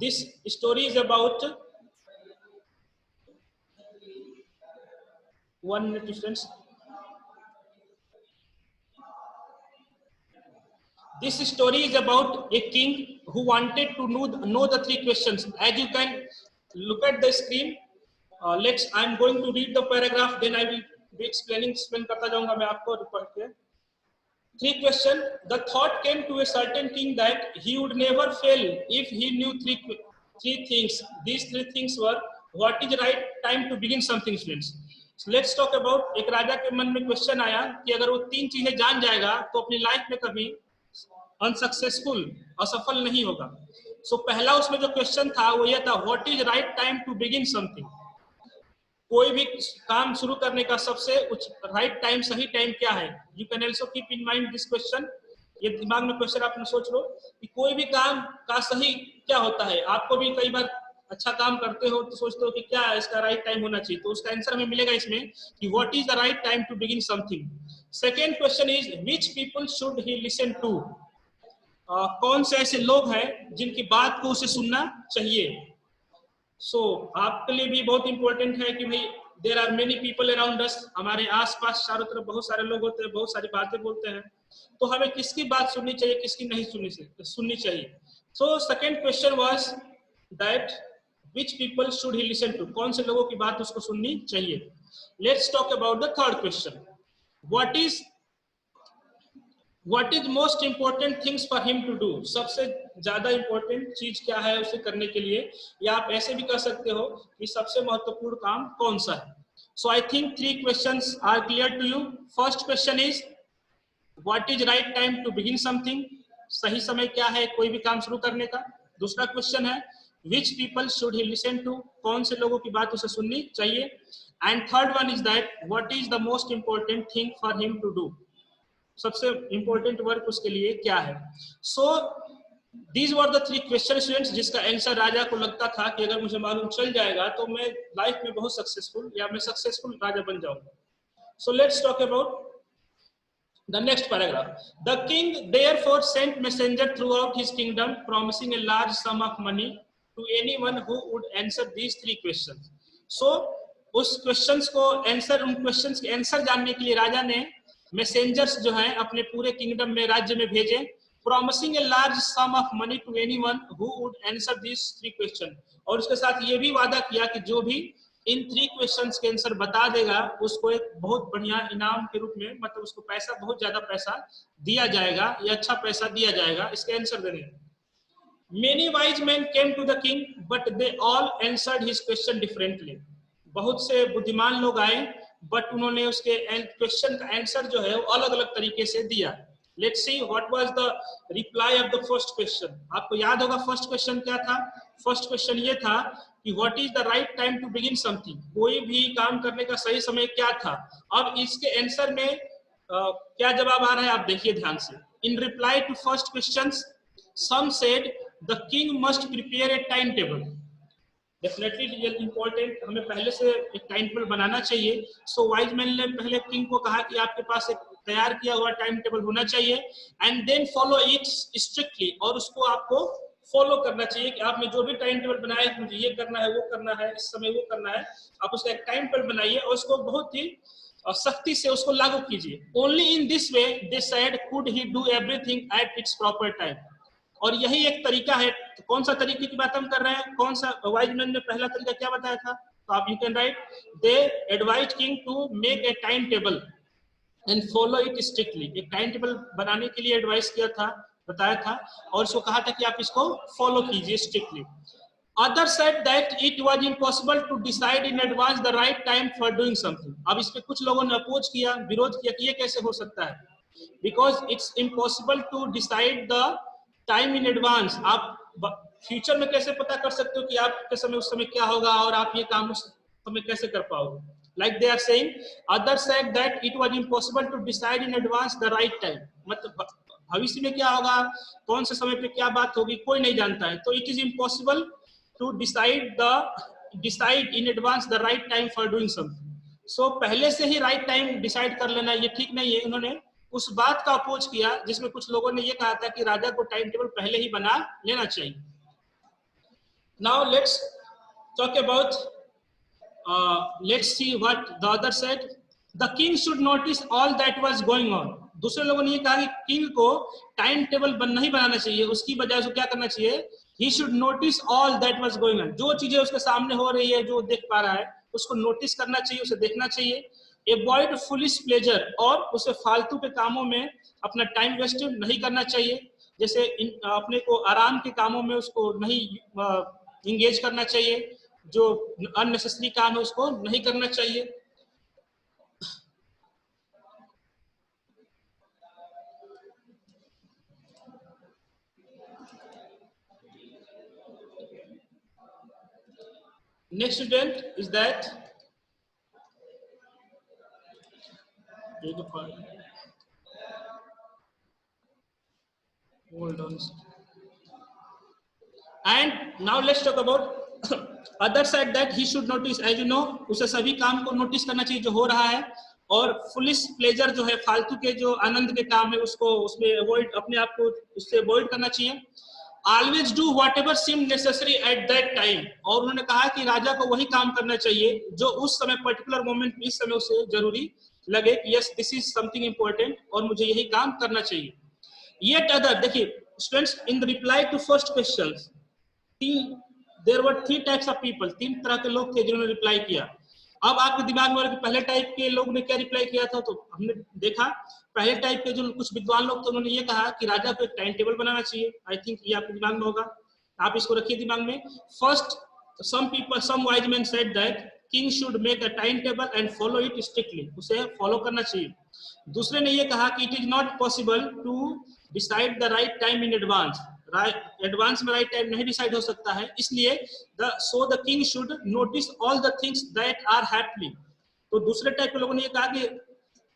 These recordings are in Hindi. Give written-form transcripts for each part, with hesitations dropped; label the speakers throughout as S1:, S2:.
S1: This story is about 1 minute, students. This story is about a king who wanted to know the 3 questions. As you can look at the screen, I'm going to read the paragraph, then I will be explain करता जाऊंगा मैं आपको पढ़ के. 3 questions. The thought came to a certain king that he would never fail if he knew three things. These 3 things were: what is the right time to begin something, students. So let's talk about. एक राजा के मन में क्वेश्चन आया कि अगर वो 3 चीजें जान जाएगा तो अपनी लाइफ में कभी अनसक्सेसफुल, असफल नहीं होगा. सो पहला उसमें जो क्वेश्चन था वो ये था, what is right time to begin something. कोई भी काम शुरू करने का सबसे राइट टाइम, सही टाइम क्या है. You can also keep in mind this question. ये दिमाग में क्वेश्चन आपने सोच लो कि कोई भी काम का सही क्या होता है. आपको भी कई बार अच्छा काम करते हो तो सोचते हो कि क्या है इसका राइट टाइम होना चाहिए. तो उसका आंसर हमें मिलेगा इसमें कि what is the right time to begin something. Second question is which people should he listen to. कौन से ऐसे लोग हैं जिनकी बात को उसे सुनना चाहिए. सो आपके लिए भी बहुत इंपॉर्टेंट है कि भाई there are many people around us. हमारे आसपास चारों तरफ बहुत सारे लोग होते हैं, बहुत सारी बातें बोलते हैं. तो हमें किसकी बात सुननी चाहिए, किसकी नहीं सुननी चाहिए. So second question was that which people should he listen to. कौन से लोगों की बात उसको सुननी चाहिए. Let's talk about the third question. What is most important things for him to do. सबसे ज्यादा इंपॉर्टेंट चीज क्या है उसे करने के लिए. या आप ऐसे भी कर सकते हो कि सबसे महत्वपूर्ण काम कौन सा है. So I think 3 questions are clear to you. First question is what is right time to begin something. सही समय क्या है कोई भी काम शुरू करने का. दूसरा क्वेश्चन है which people should he listen to. कौन से लोगों की बात उसे सुननी चाहिए. And third one is that what is the most important thing for him to do. सबसे इंपॉर्टेंट वर्क उसके लिए क्या है. सो these were the 3 question students, जिसका आंसर राजा को लगता था कि अगर मुझे मालूम चल जाएगा तो मैं लाइफ में बहुत सक्सेसफुल या मैं सक्सेसफुल राजा बन जाऊंगा. So let's talk about the next paragraph. The king therefore sent messenger throughout his kingdom promising a large sum of money to anyone who would answer these 3 questions. So उस क्वेश्चंस को आंसर, उन क्वेश्चंस के आंसर जानने के लिए राजा ने मैसेंजर्स जो हैं अपने पूरे किंगडम में, राज्य में भेजे. Promising a large sum of money to anyone who would answer this 3 question. और उसके साथ ये भी वादा किया कि जो भी इन 3 क्वेश्चंस के आंसर बता देगा उसको एक बहुत बढ़िया इनाम के रूप में, मतलब उसको पैसा, बहुत ज्यादा पैसा दिया जाएगा या अच्छा पैसा दिया जाएगा इसके आंसर देने. Many wise man came to the king but they all answered his question differently. बहुत से बुद्धिमान लोग आए बट उन्होंने उसके क्वेश्चन का आंसर जो है वो अलग अलग तरीके से दिया. Let's see what was the reply off the first question. आपको याद होगा फर्स्ट क्वेश्चन क्या था. फर्स्ट क्वेश्चन ये था कि what is the right time to begin something. कोई भी काम करने का सही समय क्या था. अब इसके आंसर में क्या जवाब आ रहा है आप देखिए ध्यान से. In reply to first question some said the king must prepare a time table. Definitely ये इंपॉर्टेंट, हमें पहले से एक टाइम टेबल बनाना चाहिए. सो वाइज मैन ने पहले किंग को कहा कि आपके पास एक तैयार किया हुआ टाइम टेबल होना चाहिए. And then follow it strictly. और उसको आपको फॉलो करना चाहिए कि आपने जो भी टाइम टेबल बनाया मुझे ये करना है, वो करना है, इस समय वो करना है. आप उसका एक टाइम टेबल बनाइए और उसको बहुत ही सख्ती से उसको लागू कीजिए. Only in this way they said could he do everything at its proper time. और यही एक तरीका है. तो कौन सा तरीके की बात हम कर रहे हैं, कौन सा वाइज मैन ने पहला तरीका क्या बताया था. तो आप you can write they advise king to make a time table and follow it strictly. एक टाइम टेबल बनाने के लिए एडवाइस किया था, बताया था, और उसको कहा था कि आप इसको फॉलो कीजिए strictly. Other said that it was impossible to decide in advance the right time for doing something. अब इस पे कुछ लोगों ने अपोज किया, विरोध किया कि ये कैसे हो सकता है. Because it's impossible to decide the time in advance. आप फ्यूचर में कैसे पता कर सकते हो कि आपके समय उस समय क्या होगा और आप ये काम उस समय कैसे कर पाओगे. Like they are saying, others said that it was impossible to decide in advance the right time. मतलब भविष्य में क्या होगा, कौन से समय पे क्या बात होगी, कोई नहीं जानता है. तो it is impossible to decide in advance the right time for doing something. So पहले से ही राइट टाइम डिसाइड कर लेना ये ठीक नहीं है. उन्होंने उस बात का अपोज किया जिसमें कुछ लोगों ने ये कहा था कि राजा को टाइम टेबल पहले ही बना लेना चाहिए. Now talk about let's see what the other said. The king should notice all that was going on. दूसरे लोगों ने ये कहा कि किंग को टाइम टेबल नहीं बनाना चाहिए, उसकी बजाय उसको क्या करना चाहिए? He should notice all that was going on. जो चीजें उसके सामने हो रही है, जो देख पा रहा है, उसको नोटिस करना चाहिए, उसे देखना चाहिए. Avoid foolish pleasure, और उसे फालतू के कामों में अपना टाइम वेस्ट नहीं करना चाहिए. जैसे अपने को आराम के कामों में उसको नहीं इंगेज करना चाहिए, जो अननेसेसरी काम है उसको नहीं करना चाहिए. Next student is that hold on. And now let's talk about other side that he should notice. As you know, उसे सभी काम को नोटिस करना चाहिए जो हो रहा है, और फुलिश प्लेजर जो है, फालतू के जो आनंद के काम है उसको उसमें अवॉइड, अपने आप को उससे अवॉइड करना चाहिए. Always do whatever seemed necessary at that time. और उन्होंने कहा कि राजा को वही काम करना चाहिए जो उस समय पर्टिकुलर मोमेंट, इस समय उसे जरूरी लगे कि yes this is something important और मुझे यही काम करना चाहिए. Yet other, देखिए students, in the reply to first question, there were 3 types of people, 3 तरह के लोग थे जिन्होंने रिप्लाई किया. अब आपके दिमाग में पहले टाइप के लोग ने क्या रिप्लाई किया था, तो हमने देखा पहले टाइप के जो कुछ विद्वान लोग थे उन्होंने ये कहा कि राजा को एक टाइम टेबल बनाना चाहिए. आई थिंक ये आपके दिमाग में होगा, आप इसको रखिए दिमाग में. First, some wise men said that king should make a timetable and follow it strictly, उसे फॉलो करना चाहिए. दूसरे ने ये कहा कि it is not possible to decide the right time in advance, advance में राइट टाइम नहीं डिसाइड हो सकता है, इसलिए the king should notice all the things that are happening. तो दूसरे टाइप के लोगों ने ये कहा कि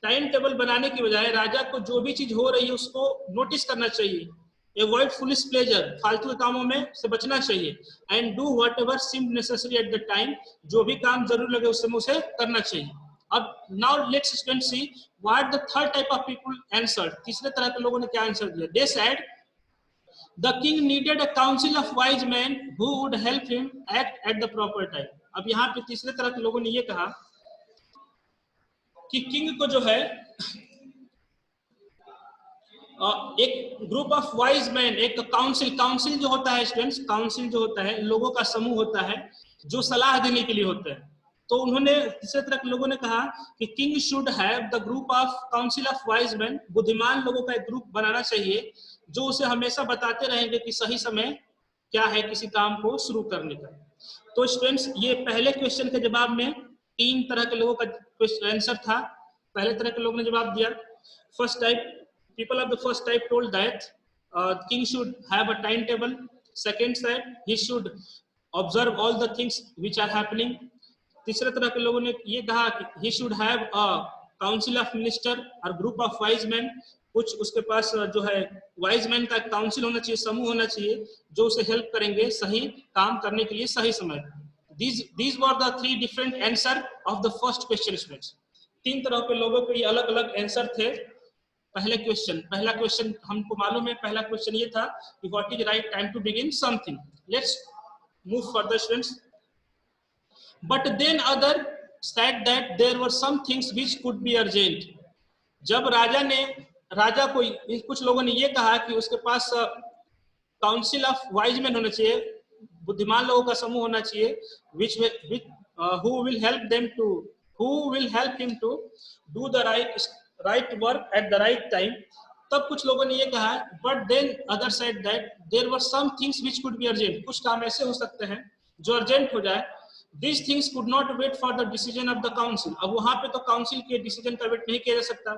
S1: टाइम टेबल बनाने की बजाय राजा को जो भी चीज हो रही है उसको नोटिस करना चाहिए. अवॉइड फुलिश प्लेजर, फालतू के कामों में से बचना चाहिए. And do whatever seemed necessary at the time, जो भी काम जरूर लगे उस समय उसे करना चाहिए. अब now let's student see what the third type of people answered. तीसरे तरह के लोगों ने क्या आंसर दिया? They said the king needed a council of wise men who would help him act at the proper time. अब यहाँ पे तीसरे तरह के लोगों ने ये कहा कि किंग को जो है एक ग्रुप ऑफ वाइज मैन, एक काउंसिल जो होता है स्टूडेंट्स, काउंसिल जो होता है लोगों का समूह होता है जो सलाह देने के लिए होता है. तो उन्होंने तीसरे तरह के लोगों ने कहा कि king should have the group of council of wise man, बुद्धिमान लोगों का एक ग्रुप बनाना चाहिए जो उसे हमेशा बताते रहेंगे कि सही समय क्या है किसी काम को शुरू करने का. तो स्टूडेंट्स, ये पहले क्वेश्चन के जवाब में 3 तरह के लोगों का आंसर था. पहले तरह के लोगों ने जवाब दिया. First type, people of the first type told that king should have a timetable. Second said he should observe all the things which are happening. तीसरे तरह के लोगों ने ये कहा कि he should have a council of minister और group of wise men. कुछ उसके पास जो है वाइज मैन का काउंसिल होना चाहिए, समूह होना चाहिए जो उसे हेल्प करेंगे सही काम करने के लिए सही समय. These were the 3 different answer of the first question students. 3 तरह के लोगों के ये अलग अलग आंसर थे. पहला क्वेश्चन हमको मालूम है, पहला क्वेश्चन ये था कि what is right time to begin something. Let's move further students. But then other said that there were some things which could be urgent. जब राजा को कुछ लोगों ने ये कहा कि उसके पास काउंसिल ऑफ वाइज मैन होना चाहिए, बुद्धिमान लोगों का समूह होना चाहिए, which who will help them to who will help him to do the right work at the right time. तब कुछ लोगों ने ये कहा but then other said that there were some things which could be urgent. कुछ काम ऐसे हो सकते हैं जो अर्जेंट हो जाए. These things could not wait for the decision of the council. अब वहां पे तो काउंसिल के डिसीजन का वेट नहीं किया जा सकता.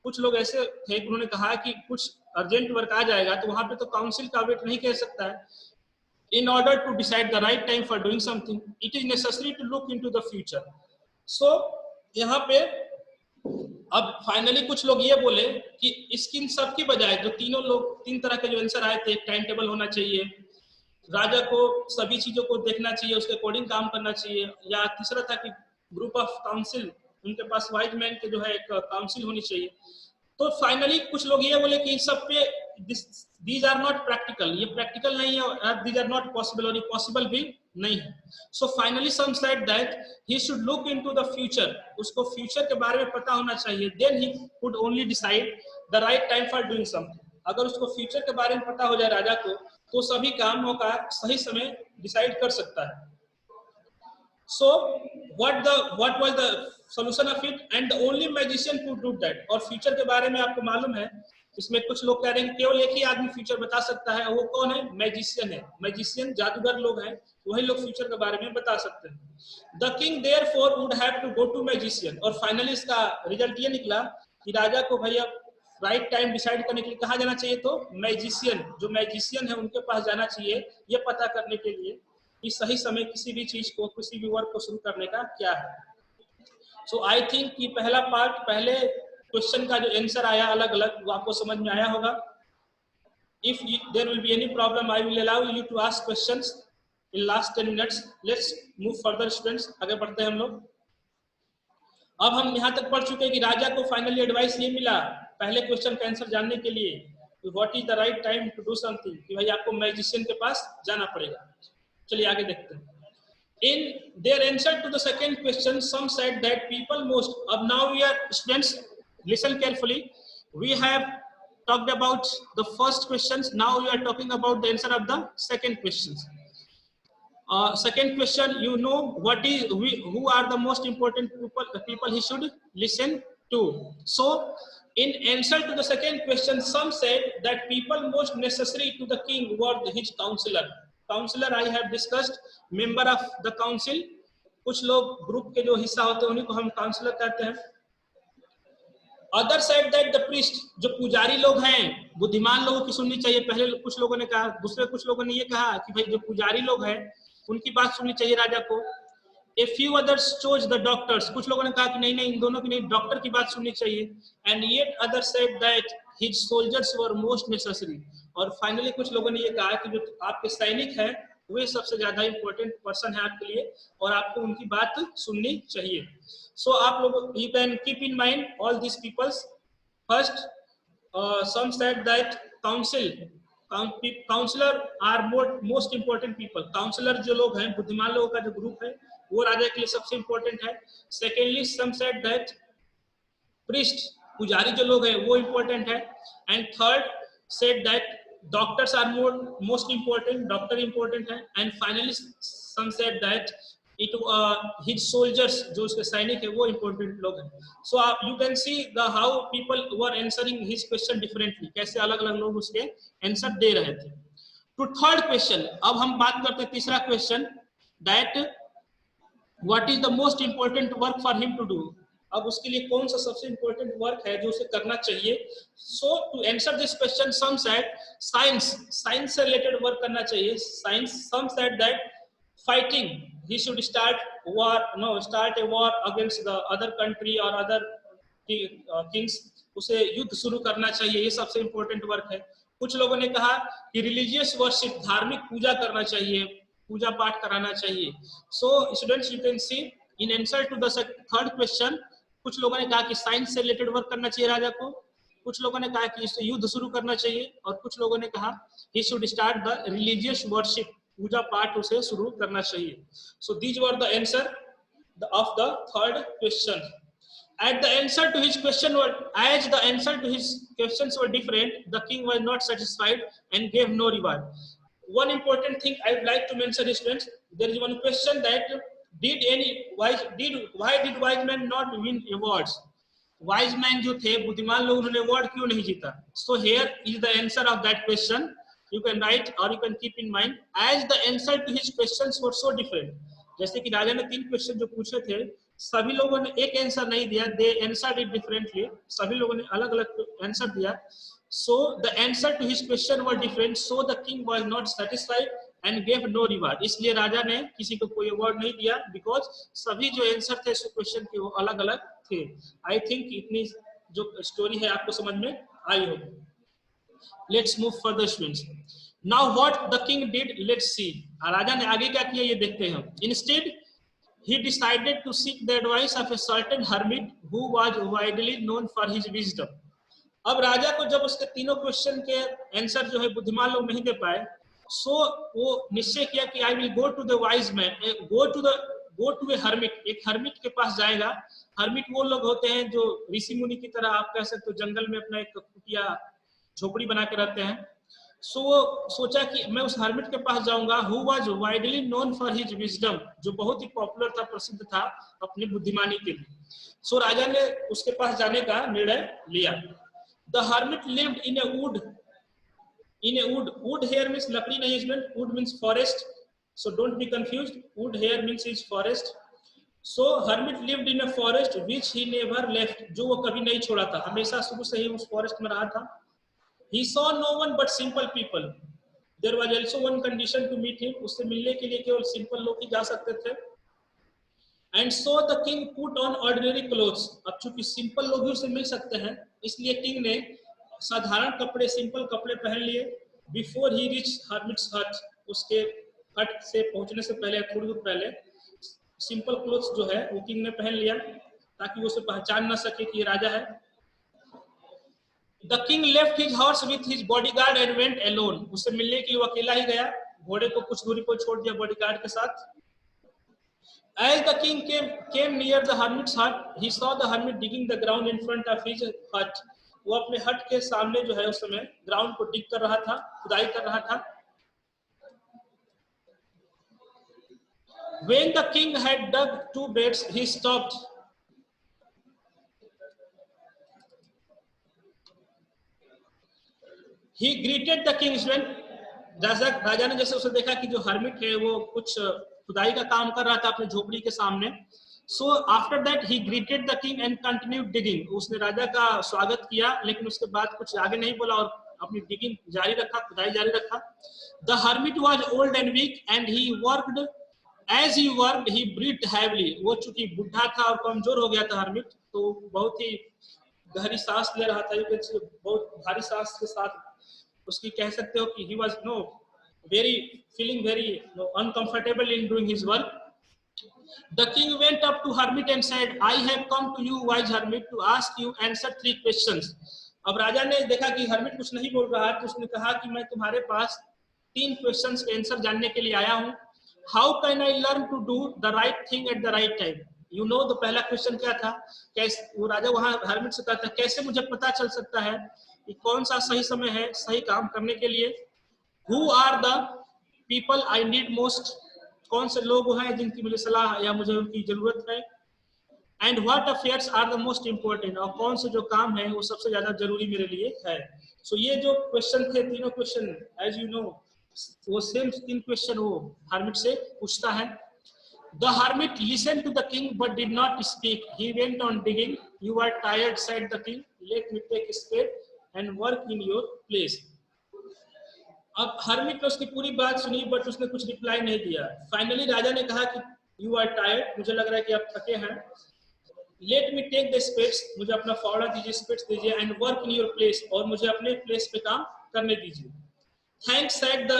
S1: कुछ लोग ऐसे थे उन्होंने कहा कि कुछ अर्जेंट वर्क आ जाएगा तो वहां पे तो काउंसिल का वेट नहीं किया जा सकता है. In order to decide the right time for doing something, it is necessary to look into the future. So यहाँ पे अब फाइनली कुछ लोग ये बोले कि इसकी सबकी बजाय जो तीनों लोग 3 तरह के जो आंसर आए थे, टाइम टेबल होना चाहिए, राजा को सभी चीजों को देखना चाहिए, उसके अकॉर्डिंग काम करना चाहिए, या तीसरा था कि ग्रुप ऑफ काउंसिल, उनके पास वाइज मैन के जो है एक काउंसिल होनी चाहिए. तो फाइनली कुछ लोग ये बोले कि इन सब पे these are not practical, ये practical नहीं है और these are not possible और ये possible भी नहीं है. So finally some said that he should look into the future, उसको future के बारे में पता होना चाहिए, then he could only decide the right time for doing something. अगर उसको future के बारे में पता हो जाए राजा को, तो सभी कामों का सही समय decide कर सकता है. So what was the solution of it, and the only magician could do that. और future के बारे में आपको मालूम है, इसमें कुछ लोग कह रहे हैं केवल एक ही आदमी फ्यूचर बता सकता है, वो कौन है? मैजिशियन है. मैजिशियन जादूगर लोग हैं, वही लोग फ्यूचर के बारे में बता सकते हैं. The king therefore would have to go to magician. और फाइनली इसका रिजल्ट ये निकला कि राजा को भैया राइट टाइम डिसाइड करने के लिए कहाँ जाना चाहिए? तो मैजिशियन, जो मैजिशियन है उनके पास जाना चाहिए, ये पता करने के लिए कि सही समय किसी भी चीज को, किसी भी वर्क को शुरू करने का क्या है. सो आई थिंक कि पहला पार्ट, पहले क्वेश्चन का जो आंसर आया अलग अलग, वो आपको समझ में आया होगा. If there will be any problem, I will allow you to ask questions in last 10 minutes. Let's move further students, आगे बढ़ते हैं हम लोग. अब हम यहाँ तक पढ़ चुके हैं कि राजा को फाइनली एडवाइस ये मिला पहले क्वेश्चन का आंसर जानने के लिए, what is the right time to do something, कि भाई आपको मैजिशियन के पास जाना पड़ेगा. चलिए आगे देखते हैं. In their answer to the second question, some said that people most. Now we are, students, listen carefully. We have talked about the first questions. Now we are talking about the answer of the second questions. Second question, you know what is who are the most important people he should listen to. So in answer to the second question, some said that people most necessary to the king were his counselor. Counsellor I have discussed, member of the council. कुछ लोग ग्रुप के जो हिस्सा होते हैं उन्हीं को हम काउंसलर कहते हैं. Other side that the priest, जो पुजारी लोग हैं, बुद्धिमान लोगों की सुननी चाहिए. पहले कुछ लोगों ने कहा, दूसरे कुछ लोगों ने ये कहा कि भाई जो पुजारी लोग हैं उनकी बात सुननी चाहिए राजा को. A few others chose the doctors, कुछ लोगों ने कहा कि नहीं नहीं इन दोनों की नहीं, डॉक्टर की बात सुननी चाहिए. And yet other said that his soldiers were most necessary. और फाइनली कुछ लोगों ने ये कहा कि जो आपके सैनिक हैं वे सबसे ज्यादा इंपॉर्टेंट पर्सन है आपके लिए और आपको उनकी बात सुननी चाहिए. सो आप लोग you can keep in mind all this peoples. First some said that counsellor are most important people. Counsellor जो लोग हैं, बुद्धिमान लोगों का जो ग्रुप है, वो राजा के लिए सबसे इंपॉर्टेंट है. Secondly some said that priest, पुजारी जो लोग हैं वो इंपॉर्टेंट है. And third said that doctors are most important, doctor important है. And finally some said that his soldiers, जो उसके सैनिक है वो important लोग हैं. So you can see the how people were answering his question differently, कैसे अलग अलग लोग उसके आंसर दे रहे थे. To third question, अब हम बात करते हैं तीसरा question, that what is the most important work for him to do. अब उसके लिए कौन सा सबसे इंपॉर्टेंट वर्क है जो उसे करना चाहिए. So to answer this question some said science, science से रिलेटेड वर्क करना चाहिए. Science, some said that fighting, he should start a war against the other country और अदर किंग्स, उसे युद्ध शुरू करना चाहिए, ये सबसे इंपॉर्टेंट वर्क है. कुछ लोगों ने कहा कि रिलीजियस वर्शिप, धार्मिक पूजा करना चाहिए, पूजा पाठ कराना चाहिए. So students you can see in answer to the third question, कुछ लोगों ने कहा कि साइंस से रिलेटेड वर्क करना चाहिए राजा को, कुछ लोगों ने कहा कि इससे युद्ध शुरू करना चाहिए, और कुछ लोगों ने कहा he should start the religious worship, पूजा पाठ उसे शुरू करना चाहिए. So these were the answer of the third question. At the answer to his question were, as the answer to his questions were different, the king was not satisfied and gave no reward. One important thing I would like to mention, students, there is one question that why did wise men not win awards? Wise men जो थे, बुद्धिमान लोग, उन्होंने अवार्ड क्यों नहीं जीता? So here is the answer of that question. You can write or you can keep in mind, as the answer to his questions were so different. जैसे कि राजा ने 3 क्वेश्चन जो पूछे थे, सभी लोगों ने एक आंसर नहीं दिया, they answered it differently. सभी लोगों ने अलग अलग आंसर दिया. So the answer to his question were different. So the king was not satisfied and gave no reward. इसलिए राजा ने किसी को कोई अवार्ड नहीं दिया, because सभी जो आंसर थे इस क्वेश्चन के वो अलग अलग थे. आई थिंक इतनी जो स्टोरी है आपको समझ में आई होगी. Let's move further, students. Now what the king did, let's see. राजा ने आगे क्या किया ये देखते हैं. Instead, he decided to seek the advice of a certain hermit who was widely known for his wisdom. अब राजा को जब उसके तीनों क्वेश्चन के आंसर जो है बुद्धिमान लोग नहीं दे पाए, सो वो निश्चय किया कि I will go to the wise man, go to a hermit, एक हर्मिट के पास जाएगा। हर्मिट वो लोग होते हैं जो ऋषि मुनि की तरह, आप कह सकते हो जंगल में अपना एक कुटिया झोपड़ी बना के रहते हैं। सो वो सोचा कि मैं उस हर्मिट के पास जाऊंगा, who was widely known for his wisdom, जो बहुत ही पॉपुलर था, प्रसिद्ध था अपनी बुद्धिमानी के लिए। सो राजा ने उसके पास जाने का निर्णय लिया। The hermit lived in A would, in a wood here means लकड़ी नहीं, इसमें wood means forest, so don't be confused, wood here means is forest. So hermit lived in a forest which he never left, जो वो कभी नहीं छोड़ा था, हमेशा शुरू से ही उस फॉरेस्ट में रहा था। He saw no one but simple people, there was also one condition to meet him, उससे मिलने के लिए केवल सिंपल लोग ही जा सकते थे। And so the king put on ordinary clothes, अब चूंकि सिंपल लोग ही उससे मिल सकते हैं, इसलिए किंग ने साधारण कपड़े, सिंपल कपड़े पहन लिए। बिफोर ही रिच हर्मिट्स हट, उसके हट से पहुंचने से पहले, थोड़ी दूर पहले सिंपल क्लोथ्स जो है वो किंग ने पहन लिया, ताकि वो उसे पहचान ना सके कि ये राजा है। The king left his horse with his bodyguard and went alone, उससे मिलने के लिए वो अकेला ही गया, घोड़े को कुछ दूरी पर छोड़ दिया बॉडीगार्ड के साथ। As the king came near the hermit's hut, he saw the hermit digging the ground in front of his hut. वो अपने हट के सामने जो है उस समय ग्राउंड को डिग कर रहा था, खुदाई कर रहा था। When the king had dug 2 beds, he stopped. He greeted the kingsman. राजा ने जैसे उसे देखा कि जो हर्मिट है वो कुछ खुदाई का काम कर रहा था अपने झोपड़ी के सामने। So after that he greeted the king and continued digging. उसने राजा का स्वागत किया, लेकिन उसके बाद कुछ आगे नहीं बोला और अपनी डिगिंग जारी रखा, खुदाई जारी रखा। The hermit was old and weak and he worked. As he worked, he breathed heavily. वो चूंकि बुढ़ा था और कमजोर हो गया था हर्मिट, तो बहुत ही गहरी सांस ले रहा था, बहुत भारी सांस के साथ उसकी कह सकते हो कि he was feeling very uncomfortable in doing his work. The king went up to hermit and said, I have come to you, wise hermit, to ask you answer 3 questions. अब राजा ने देखा कि हर्मिट कुछ नहीं बोल रहा है, तो उसने कहा कि मैं तुम्हारे पास 3 क्वेश्चंस के आंसर जानने के लिए आया हूं। How can I learn to do the right thing at the right time? You know, तो पहला क्वेश्चन क्या था, कैसे, वो राजा वहां हर्मिट से कहता है कैसे मुझे पता चल सकता है कि कौन सा सही समय है सही काम करने के लिए। Who are the people I need most? कौन से लोग हैं जिनकी मुझे सलाह या मुझे उनकी जरूरत है। And what affairs are the most important, और कौन से जो काम है वो सबसे ज्यादा जरूरी मेरे लिए है। सो ये जो क्वेश्चन थे, तीनों क्वेश्चन एज यू नो वो सेम 3 क्वेश्चन वो हर्मिट से पूछता है। The hermit listened to the king but did not speak. He went on digging. You are tired, said the king. Let me take a spade and work in your place. अब हर्मिट ने उसकी पूरी बात सुनी, बट उसने कुछ रिप्लाई नहीं दिया। फाइनली राजा ने कहा कि यू आर टायर्ड, मुझे लग रहा है कि आप थके हैं। Let me take the spades, मुझे अपना फावड़ा दीजिए, स्पेड्स दीजिए, and work in your place, और मुझे अपने प्लेस पे काम करने दीजिए। Thanks said the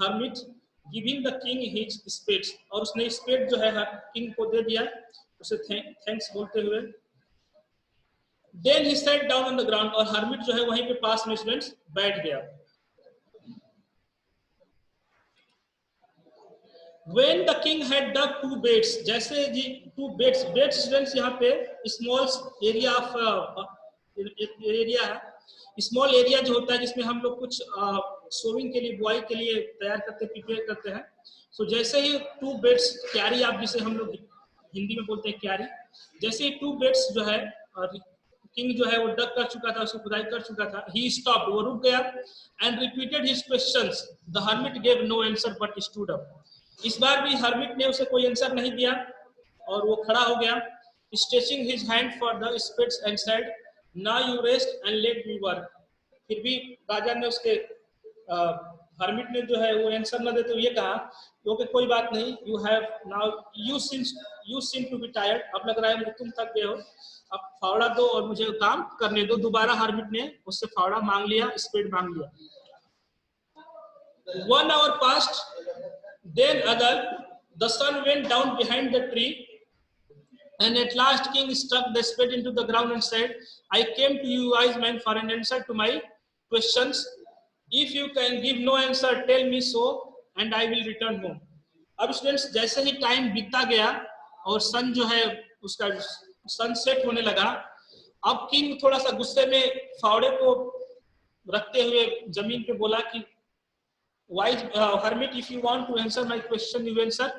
S1: hermit, giving the king his spades, और उसने स्पेड जो है किंग को दे दिया उसे थैंक्स बोलते हुए। Then he sat down on the ground, और हर्मिट जो है वहीं पे पास में स्टूडेंट्स बैठ गया। When the king had dug 2 beds, जैसे जी 2 beds स्टूडेंट्स यहाँ पे स्मॉल एरिया ऑफ एरिया है, स्मॉल एरिया जो होता है जिसमें हम लोग कुछ सोविंग के लिए, बुआई के लिए तैयार करते, प्रिपेयर करते हैं। सो जैसे ही 2 बेड्स, क्यारी आप जिसे हम लोग हिंदी में बोलते हैं क्यारी, जैसे ही 2 बेड्स जो है किंग जो है वो डग कर चुका था, उसको खुदाई कर चुका था। ही स्टॉप्ड, वो रुक गया, and repeated his questions. The hermit gave no answer but stood up, इस बार भी हर्मिट ने उसे कोई आंसर नहीं दिया और वो खड़ा हो गया। Stretching his hand for the spades and said, now you rest and let me work. फिर भी राजा ने उसके हर्मिट ने जो है वो आंसर न देते हुए ये कहा क्योंकि कोई बात नहीं, you have now you seem to be tired, अब लग रहा है तुम थक गए हो, अब फावड़ा दो और मुझे काम करने दो। दोबारा हर्मिट ने उससे फावड़ा मांग लिया, स्पेड मांग लिया। 1 hour passed, then other, the sun went down behind the tree And at last king struck the spade into the ground and said, I came to you wise men for an answer to my questions. If you can give no answer, tell me so and I will return home. अब स्टूडेंट्स जैसे ही टाइम बीतता गया और सन जो है उसका सनसेट होने लगा, अब किंग थोड़ा सा गुस्से में फावड़े को रखते हुए जमीन पे बोला कि wise hermit, if you want to answer my question you answer,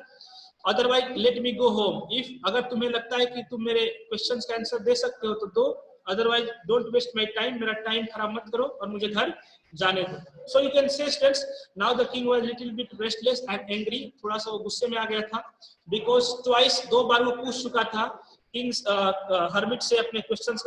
S1: otherwise let me go home. If अगर तुम्हें लगता है कि तुम मेरे क्वेश्चंस का आंसर दे सकते हो तो दो, otherwise don't waste my time, मेरा टाइम खराब मत करो और मुझे घर जाने दो. So you can say students, now the king was little bit restless and angry, थोड़ा सा वो गुस्से में आ गया था, because twice, दो बार वो पूछ चुका था किंग्स हर्मिट से अपने क्वेश्चंस